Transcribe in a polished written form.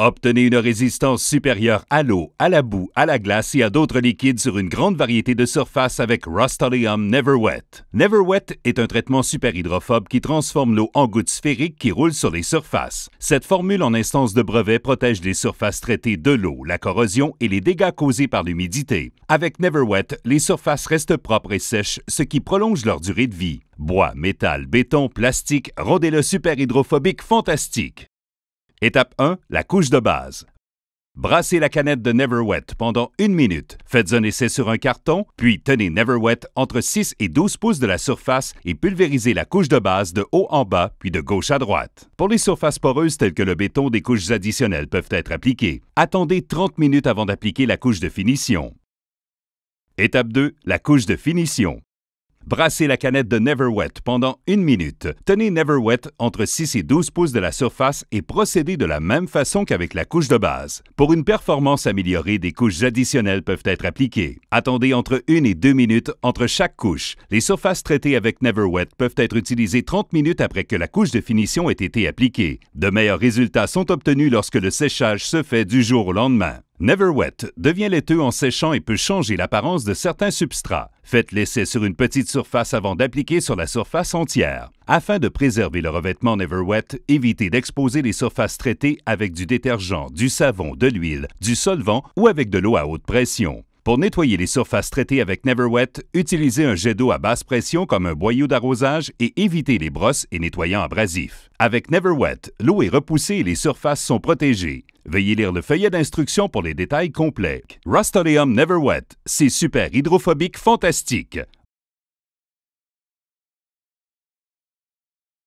Obtenez une résistance supérieure à l'eau, à la boue, à la glace et à d'autres liquides sur une grande variété de surfaces avec Rust-Oleum Never Wet. Never Wet est un traitement super hydrophobe qui transforme l'eau en gouttes sphériques qui roulent sur les surfaces. Cette formule en instance de brevet protège les surfaces traitées de l'eau, la corrosion et les dégâts causés par l'humidité. Avec Never Wet, les surfaces restent propres et sèches, ce qui prolonge leur durée de vie. Bois, métal, béton, plastique, rendez le super hydrophobique fantastique. Étape 1. La couche de base. Brassez la canette de Never Wet pendant 1 minute. Faites un essai sur un carton, puis tenez Never Wet entre 6 et 12 pouces de la surface et pulvérisez la couche de base de haut en bas, puis de gauche à droite. Pour les surfaces poreuses telles que le béton, des couches additionnelles peuvent être appliquées. Attendez 30 minutes avant d'appliquer la couche de finition. Étape 2. La couche de finition. Brassez la canette de Never Wet pendant 1 minute. Tenez Never Wet entre 6 et 12 pouces de la surface et procédez de la même façon qu'avec la couche de base. Pour une performance améliorée, des couches additionnelles peuvent être appliquées. Attendez entre 1 et 2 minutes entre chaque couche. Les surfaces traitées avec Never Wet peuvent être utilisées 30 minutes après que la couche de finition ait été appliquée. De meilleurs résultats sont obtenus lorsque le séchage se fait du jour au lendemain. Never Wet devient laiteux en séchant et peut changer l'apparence de certains substrats. Faites l'essai sur une petite surface avant d'appliquer sur la surface entière. Afin de préserver le revêtement Never Wet, évitez d'exposer les surfaces traitées avec du détergent, du savon, de l'huile, du solvant ou avec de l'eau à haute pression. Pour nettoyer les surfaces traitées avec Never Wet, utilisez un jet d'eau à basse pression comme un boyau d'arrosage et évitez les brosses et nettoyants abrasifs. Avec Never Wet, l'eau est repoussée et les surfaces sont protégées. Veuillez lire le feuillet d'instruction pour les détails complets. Rust-Oleum Never Wet, c'est super hydrophobique fantastique.